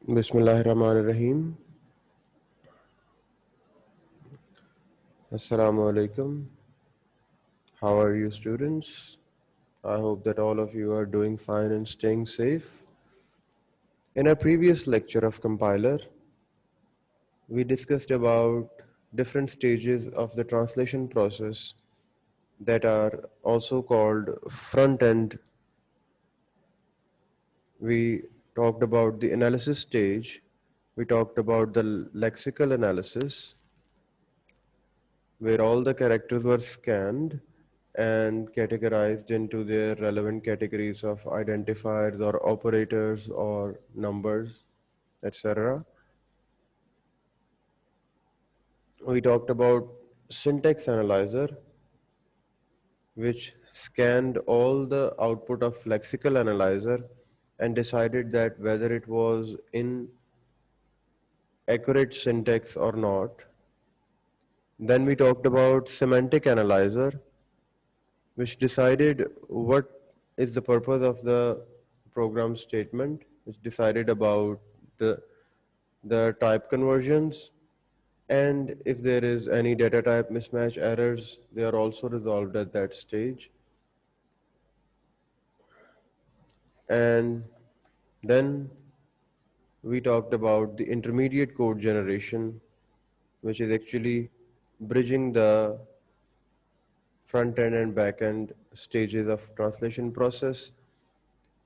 Bismillahirrahmanirrahim. Assalamu alaikum. How are you, students? I hope that all of you are doing fine and staying safe. In our previous lecture of compiler, we discussed about different stages of the translation process that are also called front end. We talked about the analysis stage. We talked about the lexical analysis, where all the characters were scanned and categorized into their relevant categories of identifiers or operators or numbers, etc. We talked about syntax analyzer, which scanned all the output of lexical analyzer and decided that whether it was in accurate syntax or not. Then we talked about semantic analyzer, which decided what is the purpose of the program statement, which decided about the type conversions, and if there is any data type mismatch errors, they are also resolved at that stage. And then we talked about the intermediate code generation, which is actually bridging the front end and back end stages of translation process.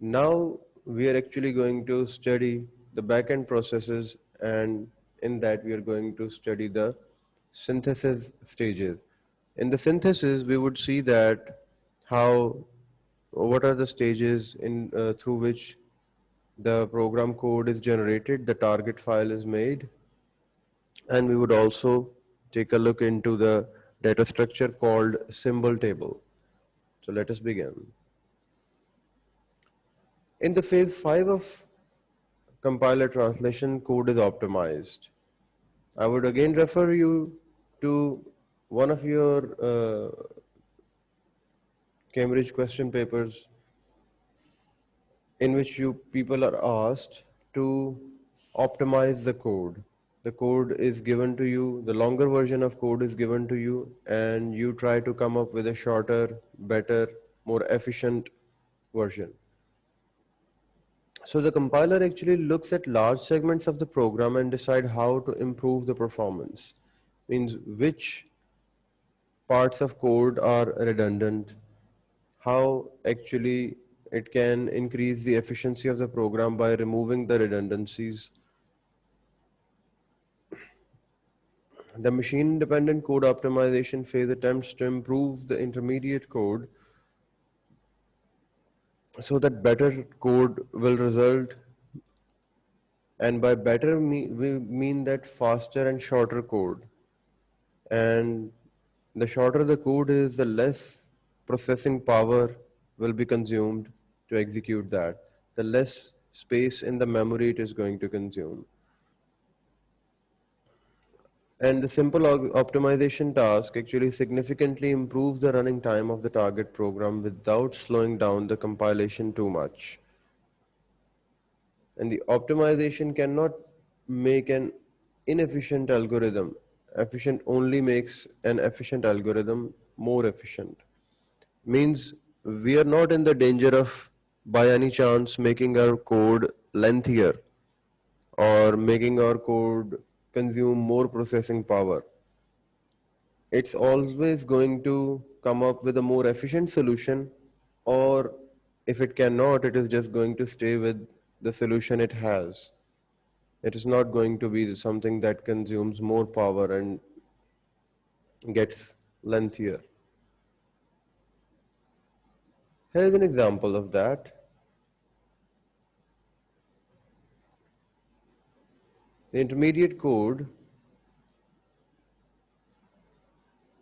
Now we are actually going to study the backend processes, and in that we are going to study the synthesis stages. In the synthesis, we would see that how what are the stages in through which the program code is generated, the target file is made, and we would also take a look into the data structure called symbol table. So let us begin. In the phase 5 of compiler translation, code is optimized. I would again refer you to one of your Cambridge question papers in which you people are asked to optimize the code. The code is given to you, the longer version of code is given to you, and you try to come up with a shorter, better, more efficient version. So the compiler actually looks at large segments of the program and decide how to improve the performance. Means which parts of code are redundant, how actually it can increase the efficiency of the program by removing the redundancies. The machine independent code optimization phase attempts to improve the intermediate code so that better code will result, and by better we mean that faster and shorter code. And the shorter the code is, the less processing power will be consumed to execute that, the less space in the memory it is going to consume. And the simple optimization task actually significantly improves the running time of the target program without slowing down the compilation too much. And the optimization cannot make an inefficient algorithm efficient, only makes an efficient algorithm more efficient. Means we are not in the danger of by any chance making our code lengthier or making our code consume more processing power. It's always going to come up with a more efficient solution, or if it cannot, it is just going to stay with the solution it has. It is not going to be something that consumes more power and gets lengthier. Here's an example of that. The intermediate code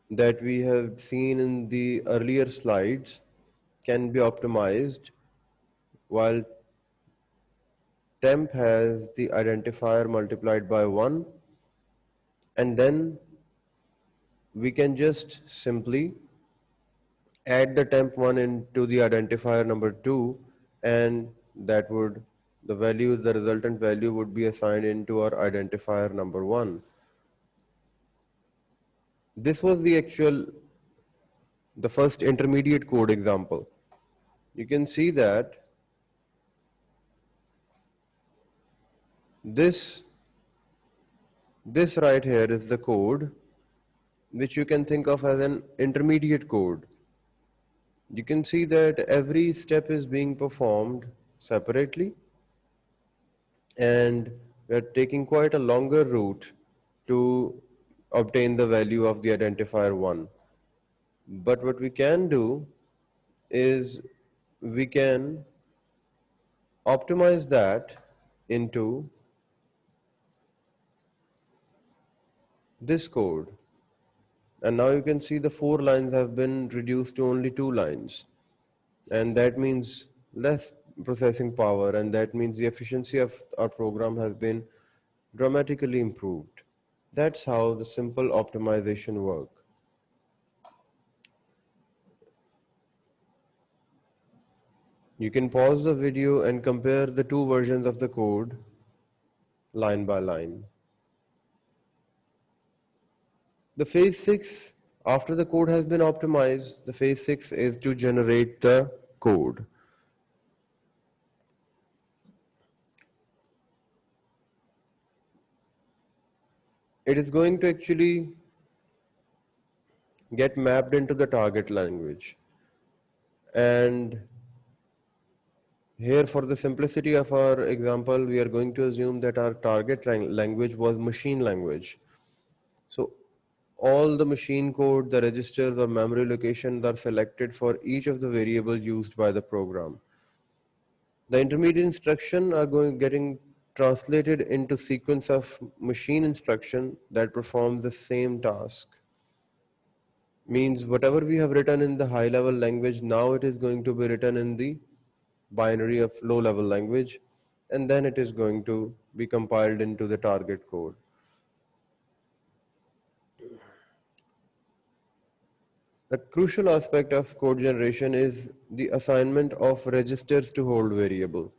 that we have seen in the earlier slides can be optimized, while temp has the identifier multiplied by 1, and then we can just simply add the temp 1 into the identifier number 2, and that would the resultant value would be assigned into our identifier number 1. This was the first intermediate code example. You can see that this this right here is the code which you can think of as an intermediate code. You can see that every step is being performed separately, and we are taking quite a longer route to obtain the value of the identifier 1. But what we can do is we can optimize that into this code. And now you can see the 4 lines have been reduced to only 2 lines. And that means less processing power, and that means the efficiency of our program has been dramatically improved. That's how the simple optimization work. You can pause the video and compare the two versions of the code line by line. The phase 6, after the code has been optimized, the phase 6 is to generate the code. It is going to actually get mapped into the target language. And here, for the simplicity of our example, we are going to assume that our target language was machine language. So all the machine code, the registers or memory locations are selected for each of the variables used by the program. The intermediate instruction are getting translated into sequence of machine instruction that performs the same task. Means whatever we have written in the high level language, now it is going to be written in the binary of low level language, and then it is going to be compiled into the target code. The crucial aspect of code generation is the assignment of registers to hold variable.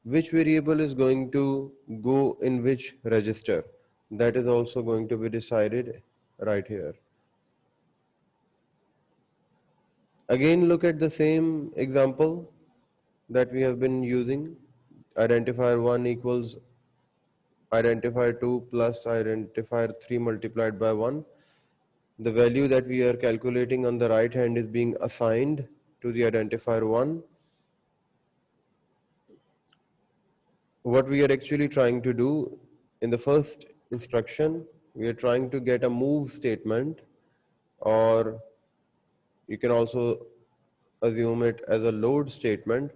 Which variable is going to go in which register? That is also going to be decided right here. Again, look at the same example that we have been using. Identifier 1 equals identifier 2 plus identifier 3 multiplied by 1. The value that we are calculating on the right hand is being assigned to the identifier 1. What we are actually trying to do in the first instruction, we are trying to get a move statement, or you can also assume it as a load statement,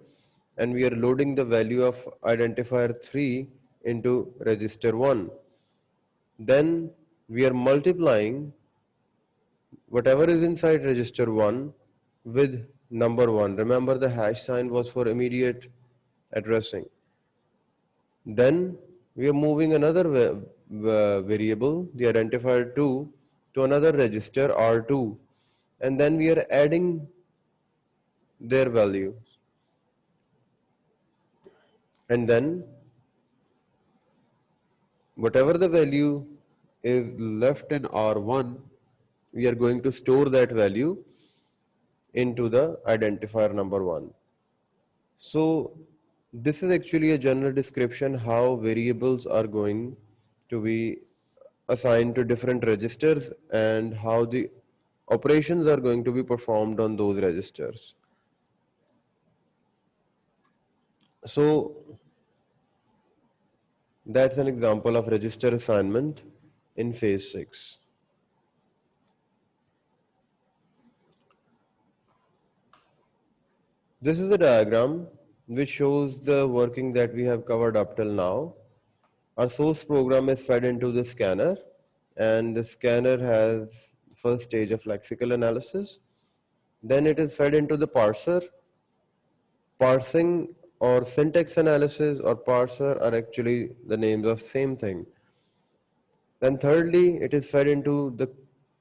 and we are loading the value of identifier 3 into register 1. Then we are multiplying whatever is inside register 1 with number 1. Remember, the hash sign was for immediate addressing. Then we are moving another variable, the identifier 2, to another register R2, and then we are adding their value. And then whatever the value is left in R1, we are going to store that value into the identifier number 1. So this is actually a general description how variables are going to be assigned to different registers and how the operations are going to be performed on those registers. So that's an example of register assignment in phase 6. This is a diagram which shows the working that we have covered up till now. Our source program is fed into the scanner, and the scanner has first stage of lexical analysis. Then it is fed into the parser. Parsing or syntax analysis or parser are actually the names of same thing. Then thirdly, it is fed into the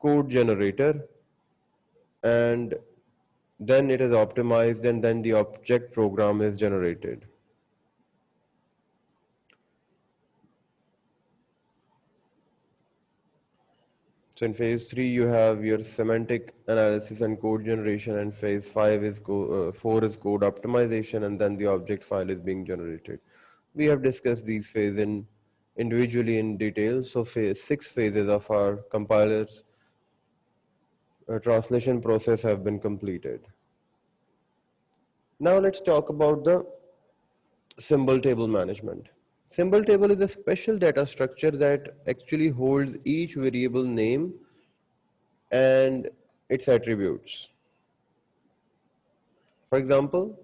code generator, and then it is optimized, and then the object program is generated. So in phase 3, you have your semantic analysis and code generation, and phase 5 is 4 is code optimization, and then the object file is being generated. We have discussed these phases in individually in detail. So phase 6 phases of our compilers translation process have been completed. Now let's talk about the symbol table management. Symbol table is a special data structure that actually holds each variable name and its attributes. For example,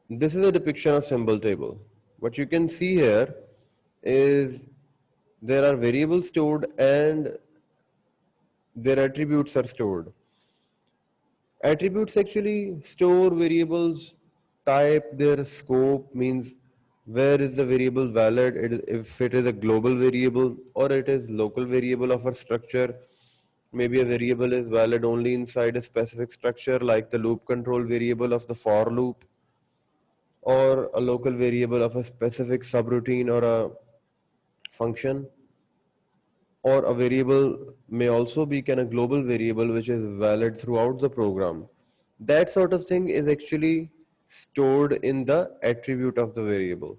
this is a depiction of symbol table. What you can see here is there are variables stored and their attributes are stored. Attributes actually store variables type, their scope means where is the variable valid, if it is a global variable or it is local variable of a structure. Maybe a variable is valid only inside a specific structure like the loop control variable of the for loop, or a local variable of a specific subroutine or a function, or a variable may also be can a global variable which is valid throughout the program. That sort of thing is actually stored in the attribute of the variable.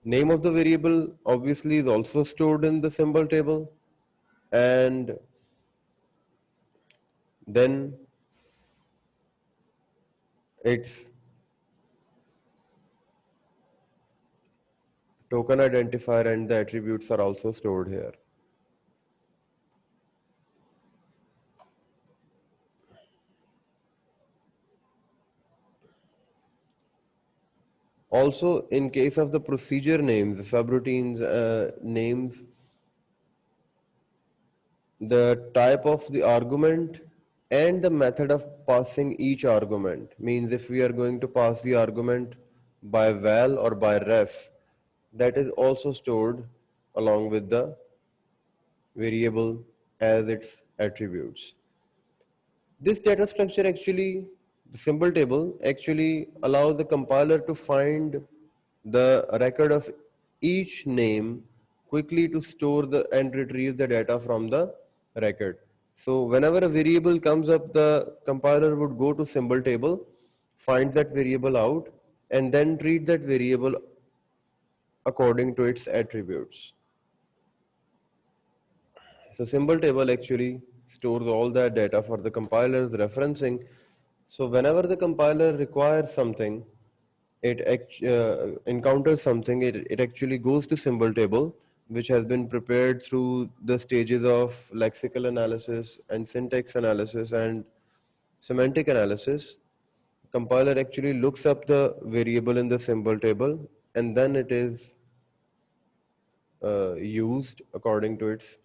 Name of the variable obviously is also stored in the symbol table, and then its token identifier and the attributes are also stored here. Also, in case of the procedure names, the subroutines names, the type of the argument and the method of passing each argument means if we are going to pass the argument by val or by ref, that is also stored along with the variable as its attributes. This data structure actually, the symbol table actually allows the compiler to find the record of each name quickly to store the and retrieve the data from the record. So whenever a variable comes up, the compiler would go to symbol table, find that variable out, and then treat that variable according to its attributes. So symbol table actually stores all that data for the compiler's referencing. So whenever the compiler requires something, encounters something, it actually goes to symbol table, which has been prepared through the stages of lexical analysis and syntax analysis and semantic analysis. Compiler actually looks up the variable in the symbol table, and then it is used according to its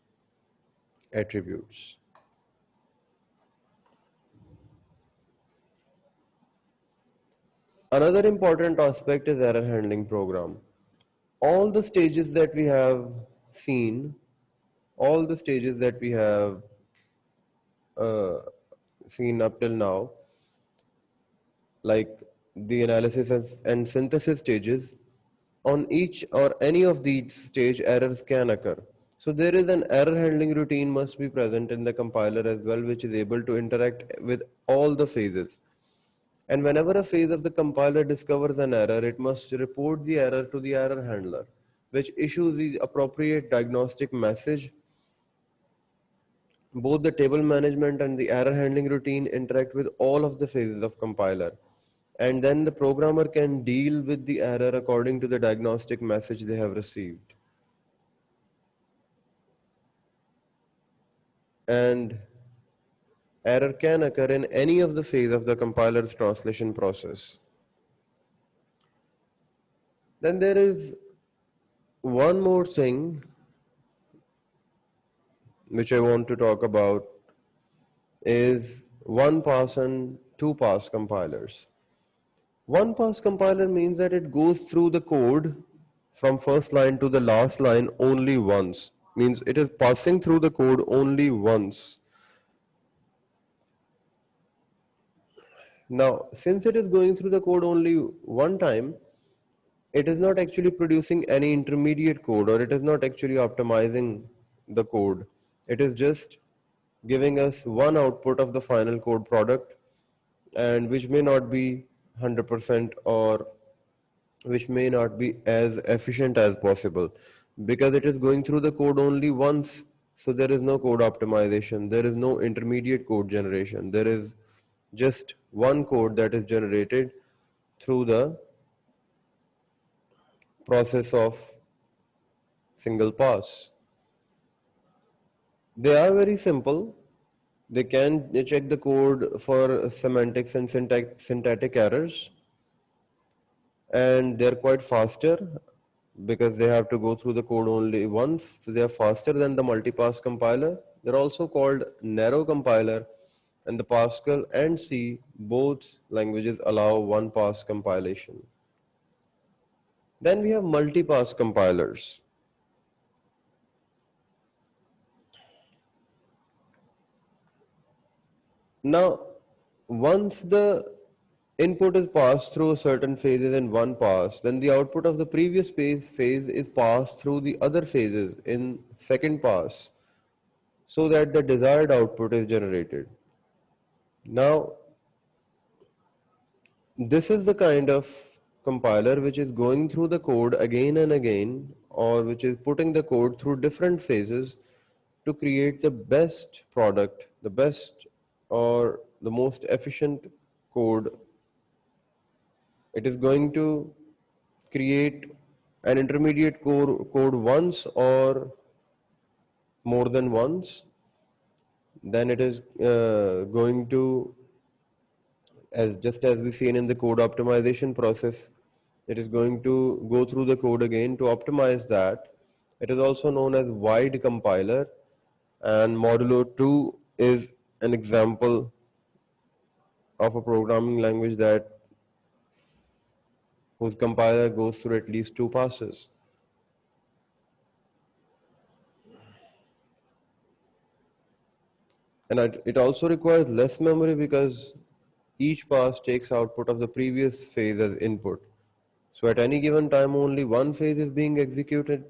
attributes. Another important aspect is error handling program. All the stages that we have seen, all the stages that we have uh, seen up till now, like the analysis and synthesis stages, on each or any of these stage errors can occur. So there is an error handling routine must be present in the compiler as well, which is able to interact with all the phases. And whenever a phase of the compiler discovers an error, it must report the error to the error handler, which issues the appropriate diagnostic message. Both the table management and the error handling routine interact with all of the phases of compiler. And then the programmer can deal with the error according to the diagnostic message they have received. And error can occur in any of the phase of the compiler's translation process. Then there is one more thing which I want to talk about is one pass and two pass compilers. One pass compiler means that it goes through the code from first line to the last line only once. Means it is passing through the code only once. Now, since it is going through the code only one time, it is not actually producing any intermediate code, or it is not actually optimizing the code. It is just giving us one output of the final code product, and which may not be 100% or which may not be as efficient as possible, because it is going through the code only once. So there is no code optimization, there is no intermediate code generation, there is just one code that is generated through the process of single pass. They are very simple. They can check the code for semantics and syntactic errors, and they're quite faster because they have to go through the code only once. So they are faster than the multipass compiler. They're also called narrow compiler, and the Pascal and C, both languages allow one pass compilation. Then we have multipass compilers. Now, once the input is passed through certain phases in one pass, then the output of the previous phase is passed through the other phases in second pass, so that the desired output is generated. Now, this is the kind of compiler which is going through the code again and again, or which is putting the code through different phases to create the best product, the best or the most efficient code. It is going to create an intermediate code once or more than once. Then it is going to, as just as we seen in the code optimization process, it is going to go through the code again to optimize that. It is also known as wide compiler, and Modulo 2 is an example of a programming language that whose compiler goes through at least two passes. And it also requires less memory because each pass takes output of the previous phase as input. So at any given time, only one phase is being executed.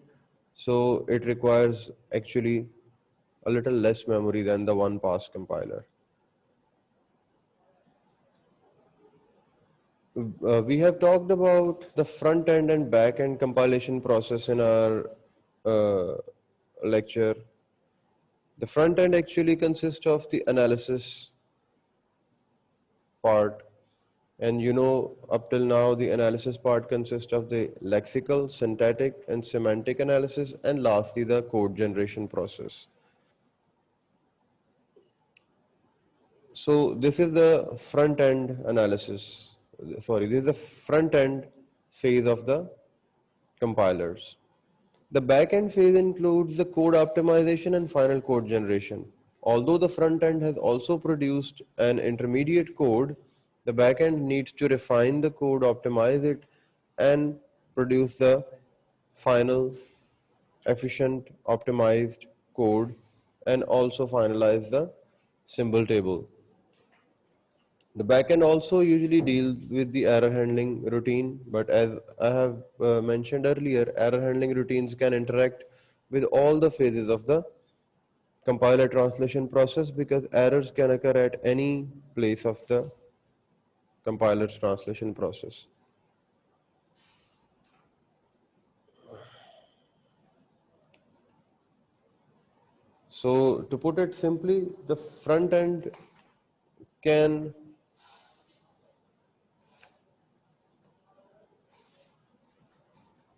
So it requires actually a little less memory than the one pass compiler. We have talked about the front end and back end compilation process in our uh, lecture. The front end actually consists of the analysis part. And up till now, the analysis part consists of the lexical, syntactic, and semantic analysis, and lastly, the code generation process. So, this is the front end analysis. Sorry, this is the front end phase of the compilers. The back end phase includes the code optimization and final code generation. Although the front end has also produced an intermediate code, the back end needs to refine the code, optimize it, and produce the final efficient optimized code, and also finalize the symbol table. The backend also usually deals with the error handling routine, but as I have mentioned earlier, error handling routines can interact with all the phases of the compiler translation process, because errors can occur at any place of the compiler's translation process. So, to put it simply, the front end can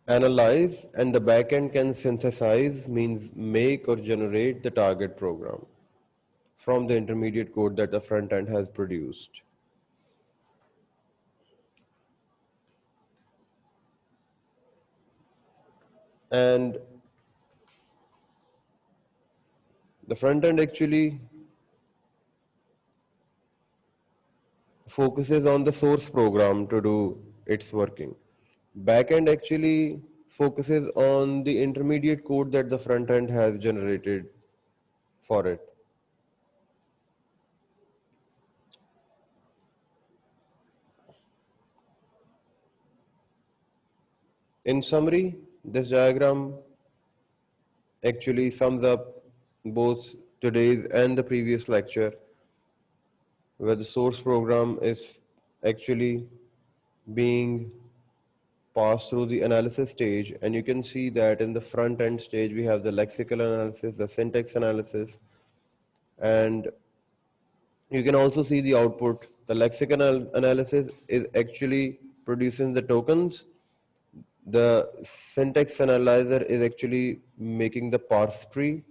analyze and the backend can synthesize, means make or generate the target program from the intermediate code that the front end has produced. And the front end actually focuses on the source program to do its working. Backend actually focuses on the intermediate code that the front end has generated for it. In summary, this diagram actually sums up both today's and the previous lecture, where the source program is actually being passed through the analysis stage. And you can see that in the front end stage we have the lexical analysis, the syntax analysis, and you can also see the output. The lexical analysis is actually producing the tokens. The syntax analyzer is actually making the parse tree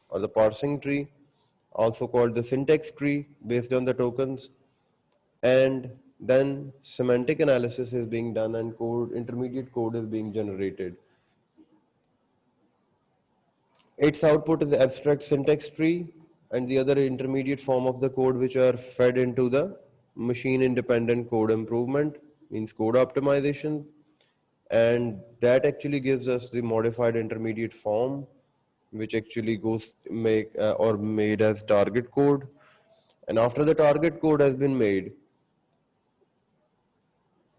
or the parsing tree, also called the syntax tree based on the tokens. And then semantic analysis is being done and intermediate code is being generated. Its output is the abstract syntax tree and the other intermediate form of the code which are fed into the machine independent code improvement, means code optimization, and that actually gives us the modified intermediate form which actually goes make or made as target code. And after the target code has been made,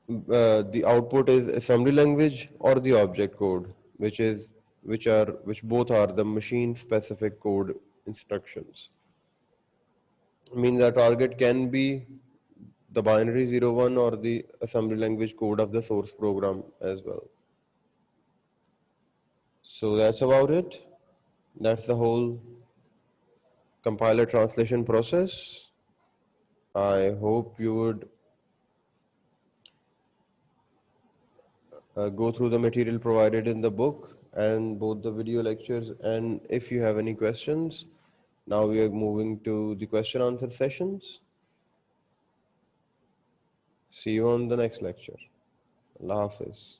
the output is assembly language or the object code, which both are the machine specific code instructions. Means our target can be the binary 01 or the assembly language code of the source program as well. So that's about it. That's the whole compiler translation process. I hope you would go through the material provided in the book and both the video lectures. And if you have any questions, now we are moving to the question answer sessions. See you on the next lecture. Allah Hafiz.